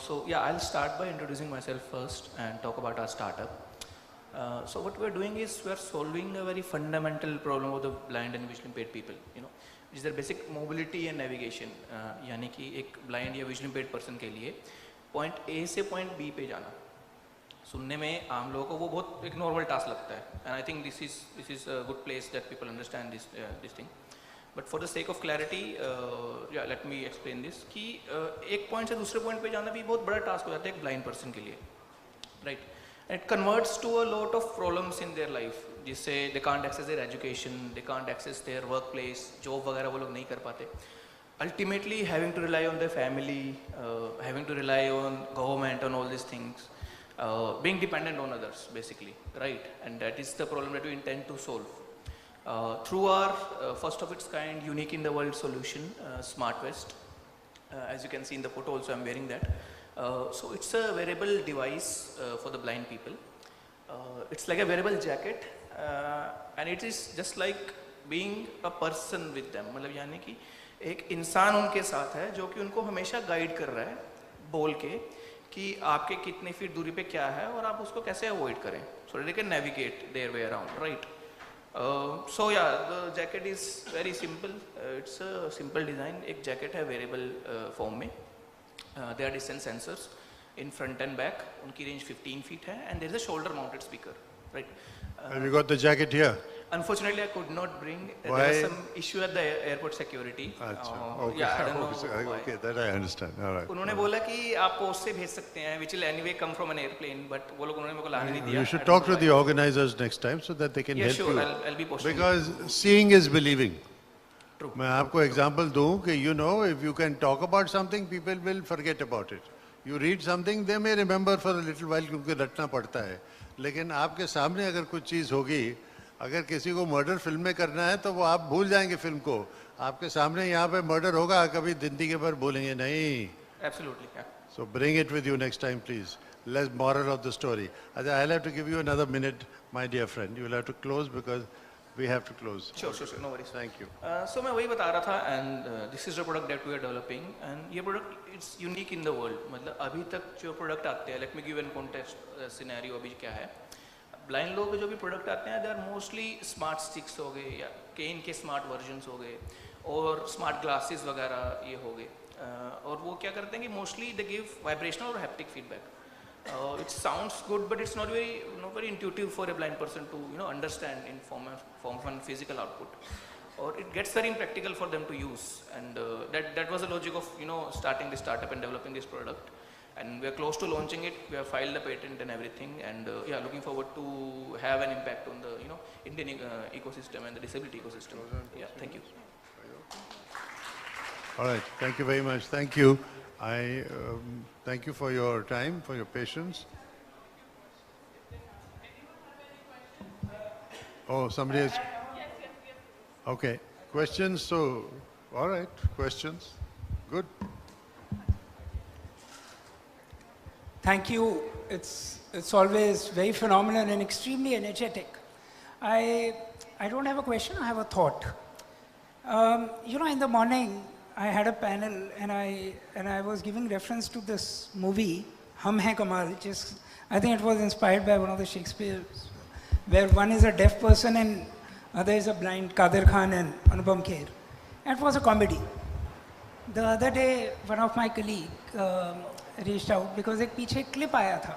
So yeah, I'll start by introducing myself first and talk about our startup. So what we're doing is we're solving a very fundamental problem of the blind and visually impaired people, which is their basic mobility and navigation. यानी कि एक blind या visually impaired person के लिए point A से point B पे जाना सुनने में आम लोगों को वो बहुत एक normal task लगता है. And I think this is a good place that people understand this thing. But for the sake of clarity, let me explain this कि एक point से दूसरे point पे जाना भी बहुत बड़ा task हो जाता है एक blind person के लिए, right? And it converts to a lot of problems in their life. जिससे they can't access their education, they can't access their workplace, job वगैरह वो लोग नहीं कर पाते. Ultimately, having to rely on their family, having to rely on government, on all these things, being dependent on others, basically, right? And that is the problem that we intend to solve. Through our first of its kind, unique in the world solution, Smart Vest. As you can see in the photo also, I'm wearing that. So it's a wearable device for the blind people. It's like a wearable jacket, and it is just like being a person with them, मतलब यानी कि एक इंसान उनके साथ है जो कि उनको हमेशा गाइड कर रहा है बोल के कि आपके कितने फीट दूरी पे क्या है और आप उसको कैसे अवॉइड करें, so they can navigate their way around, right? So yeah, the jacket is very simple. It's a simple design. एक jacket है variable form में. There are distance sensors in front and back. उनकी range 15 feet है and there is a shoulder mounted speaker, right? Have you got the jacket here? Unfortunately, I could not bring. Why? There was some issue at the airport security. अच्छा, okay. Yeah, I don't know why. Okay, that I understand. All right. उन्होंने बोला कि आप post से भेज सकते हैं, which will anyway come from an airplane, but वो लोग उन्होंने मेरे को लाने नहीं दिया. You should I don't talk know to why. the organizers next time so that they can Yeah, help sure. you. I'll be posting. Because seeing is believing. True. मैं आपको example दूं कि you know if you can talk about something, people will forget about it. You read something, they may remember for a little while क्योंकि रटना पड़ता है. लेकिन आपके सामने अगर कुछ चीज़ होगी, अगर किसी को मर्डर फिल्म में करना है तो वो आप भूल जाएंगे फिल्म को. आपके सामने यहाँ पे मर्डर होगा, कभी जिंदगी भर भूलेंगे नहीं. Absolutely, yeah. So bring it with you next time, please. Less moral of the story. I'll have to give you another minute, my dear friend. You will have to close because we have to close. Sure, no worries. Thank you. So मैं वही बता रहा था and this is the product that we are developing and ये product it's unique in the world. मतलब अभी तक जो product आते हैं, let me give an context scenario अभी क्या है. ब्लाइंड लोग जो भी प्रोडक्ट आते हैं they are mostly smart sticks हो गए या केन के स्मार्ट वर्जन्स हो गए और स्मार्ट ग्लासेस वगैरह ये हो गए और वो क्या करते हैं कि मोस्टली दे गिव वाइब्रेशनल और haptic feedback. It sounds good but it's not very intuitive for a blind person to understand in form of an physical output और it gets very impractical for them to use and that was the logic of starting this startup and developing this product. And we are close to launching it. We have filed the patent and everything, and yeah, looking forward to have an impact on the Indian ecosystem and the disability ecosystem. Yeah, thank you. All right. Thank you very much. Thank you. I thank you for your time, for your patience. Oh, somebody has. Okay. Questions? So, all right. Questions. Good. Thank you. It's always very phenomenal and extremely energetic. I don't have a question. I have a thought. In the morning I had a panel and I was giving reference to this movie Hum Hai Kamal. I think it was inspired by one of the Shakespeare's, where one is a deaf person and other is a blind, Kadir Khan and Anupam Kher. It was a comedy. The other day, one of my colleagues reached out because एक पीछे clip आया था,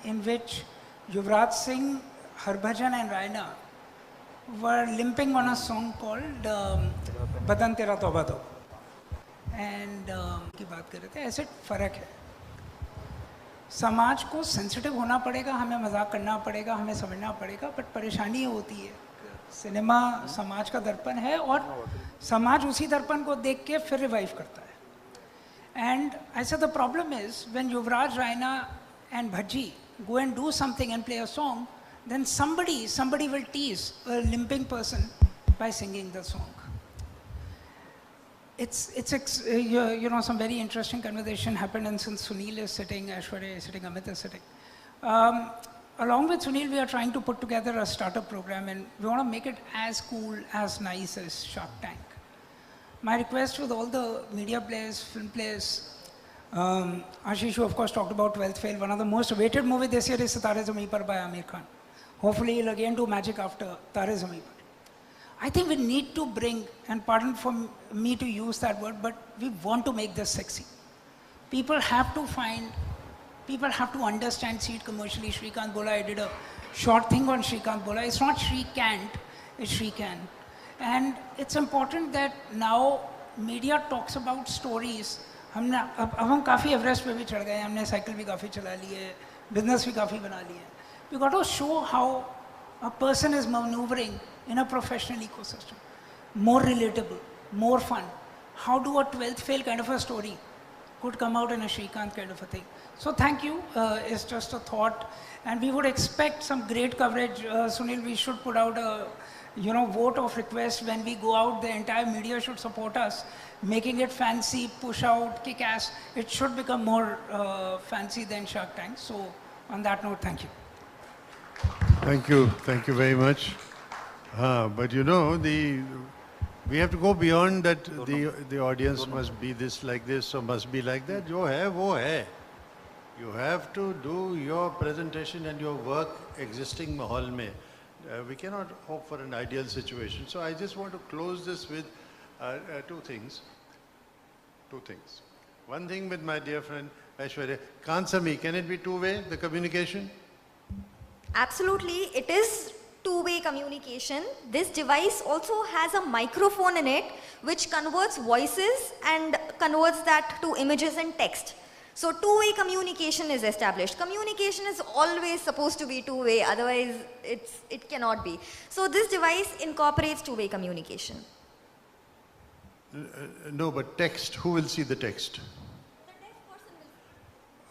in which Yuvraj Singh, Harbhajan and Raina were limping on a song called Badan Tera Tauba Tauba. And की बात कर रहे थे, ऐसे फर्क है. समाज को सेंसिटिव होना पड़ेगा, हमें मजाक करना पड़ेगा, हमें समझना पड़ेगा, बट परेशानी ये होती है सिनेमा समाज का दर्पण है और समाज उसी दर्पण को देख के फिर रिवाइव करता है. And I said the problem is when Yuvraj, Raina and Bhaji go and do something and play a song, then somebody will tease a limping person by singing the song. It's some very interesting conversation happened, and since Sunil is sitting, Aishwarya is sitting, Amit is sitting. Along with Sunil, we are trying to put together a startup program and we want to make it as cool, as nice as Shark Tank. My request with all the media players, film players, Ashish, who of course talked about 12th Fail, one of the most awaited movie this year is Sitare Zameen Par by Aamir Khan. Hopefully he'll again do magic after Tare Zameen Par. I think we need to bring, and pardon for me to use that word, but we want to make this sexy. People have to understand, see it commercially. Shrikant Bola, I did a short thing on Shrikant Bola. It's not Shrikant, it's Shrikan. And it's important that now media talks about stories. अब हम काफ़ी Everest पे भी चढ़ गए, हमने cycle भी काफ़ी चला ली है, बिजनेस भी काफ़ी बना ली है. We got to show how a person is maneuvering in a professional ecosystem. More relatable, more fun. How do a 12th fail kind of a story could come out in a Shrikant kind of a thing. So thank you, it's just a thought. And we would expect some great coverage. Sunil, we should put out a vote of request when we go out. The entire media should support us, making it fancy, push out, kick ass. It should become more fancy than Shark Tank. So on that note, thank you. Thank you very much. But you know, we have to go beyond that. The audience must be this like this or must be like that. जो है वो है. You have to do your presentation and your work existing mahal mein. We cannot hope for an ideal situation. So I just want to close this with two things. Two things. One thing with my dear friend Aishwarya. Kansami, can it be two-way, the communication? Absolutely, it is two-way communication. This device also has a microphone in it which converts voices and converts that to images and text. So two-way communication is established. Communication is always supposed to be two-way, otherwise it cannot be. So this device incorporates two-way communication. No, but text, who will see the text?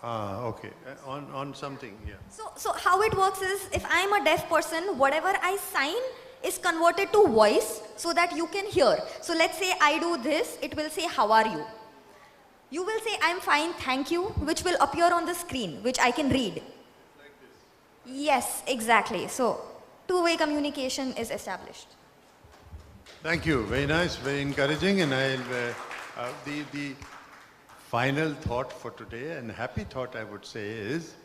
Okay, on something, yeah. So how it works is, if I'm a deaf person, whatever I sign is converted to voice so that you can hear. So let's say I do this, it will say, how are you? You will say, I'm fine, thank you, which will appear on the screen, which I can read. Like this? Yes, exactly. So two-way communication is established. Thank you, very nice, very encouraging, and I'll, the final thought for today, and happy thought I would say, is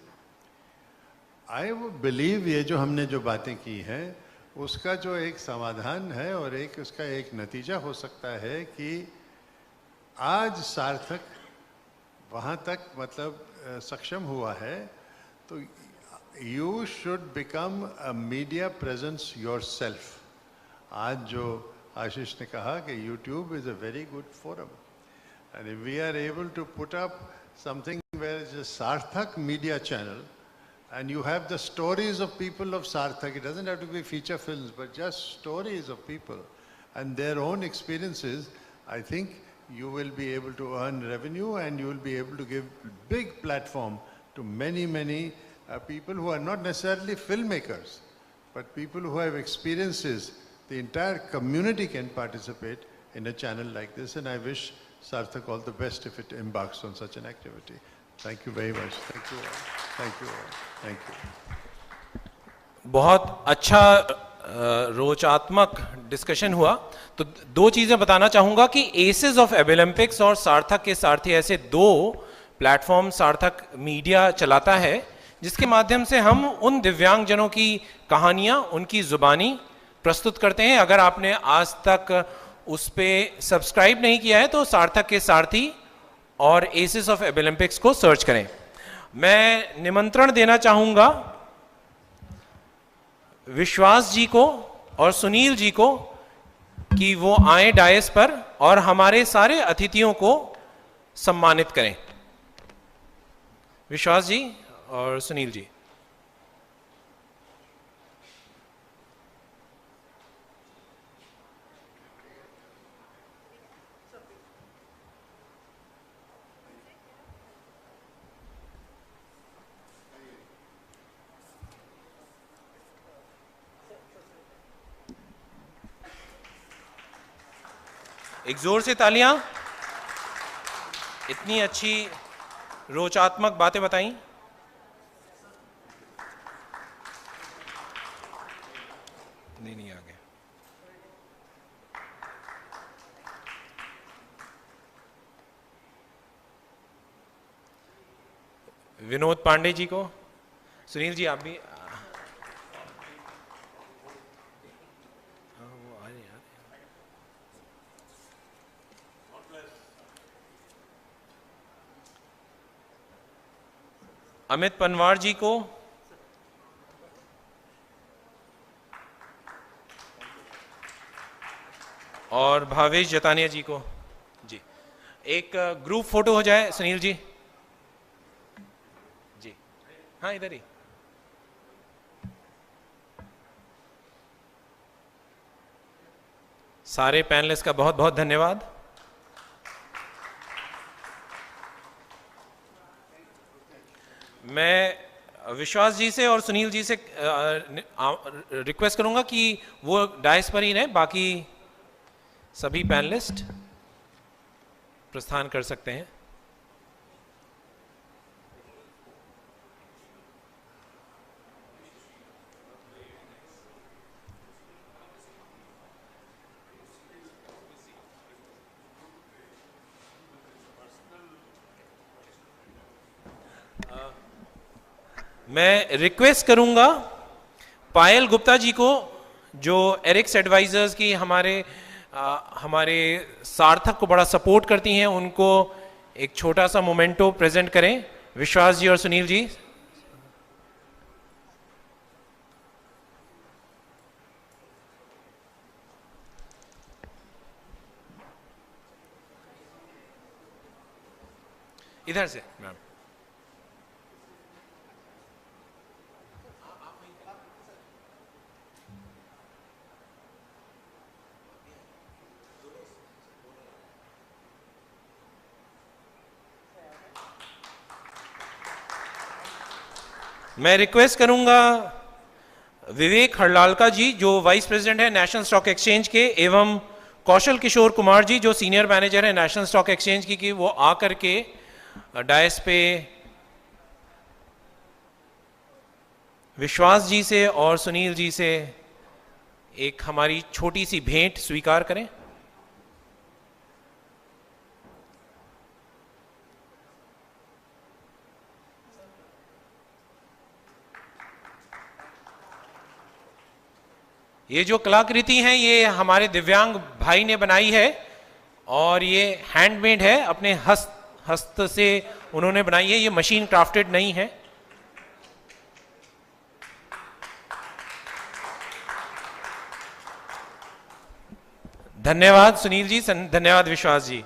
I would believe ये जो हमने जो बातें की हैं उसका जो एक समाधान है और एक उसका एक नतीजा हो सकता है कि आज सार्थक वहाँ तक मतलब सक्षम हुआ है तो you should become a media presence yourself. आज जो आशीष ने कहा कि YouTube is a very good forum. And if we are able to put up something where it's a Sarthak media channel, and you have the stories of people of Sarthak, it doesn't have to be feature films, but just stories of people and their own experiences, I think you will be able to earn revenue and you will be able to give big platform to many, many people who are not necessarily filmmakers, but people who have experiences. The entire community can participate in a channel like this, and I wish Sarthak all the best if it embarks on such an activity. Thank you very much. Thank you all. Thank you all. Thank you. बहुत अच्छा रोचात्मक discussion हुआ. तो दो चीज़ें बताना चाहूँगा कि assess of एबिलम्पिक्स और सार्थक के सारथी ऐसे दो प्लेटफॉर्म सार्थक मीडिया चलाता है जिसके माध्यम से हम उन दिव्यांगजनों की कहानियाँ उनकी ज़ुबानी प्रस्तुत करते हैं. अगर आपने आज तक उस पर सब्सक्राइब नहीं किया है तो सार्थक के सारथी और एसेस ऑफ एबिलम्पिक्स को सर्च करें. मैं निमंत्रण देना चाहूँगा विश्वास जी को और सुनील जी को कि वो आए डायस पर और हमारे सारे अतिथियों को सम्मानित करें. विश्वास जी और सुनील जी. एक जोर से तालियां. इतनी अच्छी रोचात्मक बातें बताई. नहीं आ गए. विनोद पांडे जी को. सुनील जी आप भी. अमित पनवार जी को. और भावेश जतानिया जी को. जी एक ग्रुप फोटो हो जाए सुनील जी. जी हाँ इधर ही. सारे पैनलिस्ट का बहुत बहुत धन्यवाद. मैं विश्वास जी से और सुनील जी से रिक्वेस्ट करूंगा कि वो डायस पर ही रहें. बाकी सभी पैनलिस्ट प्रस्थान कर सकते हैं. मैं रिक्वेस्ट करूंगा पायल गुप्ता जी को, जो एरिक्स एडवाइजर्स की हमारे सार्थक को बड़ा सपोर्ट करती हैं, उनको एक छोटा सा मोमेंटो प्रेजेंट करें। विश्वास जी और सुनील जी। इधर से मैम। मैं रिक्वेस्ट करूंगा विवेक हरलालका जी, जो वाइस प्रेसिडेंट है नेशनल स्टॉक एक्सचेंज के, एवं कौशल किशोर कुमार जी, जो सीनियर मैनेजर है नेशनल स्टॉक एक्सचेंज की, कि वो आकर के डायस पे विश्वास जी से और सुनील जी से एक हमारी छोटी सी भेंट स्वीकार करें। ये जो कलाकृति है ये हमारे दिव्यांग भाई ने बनाई है और ये हैंडमेड है, अपने हस्त से उन्होंने बनाई है, ये मशीन क्राफ्टेड नहीं है। धन्यवाद सुनील जी, धन्यवाद विश्वास जी।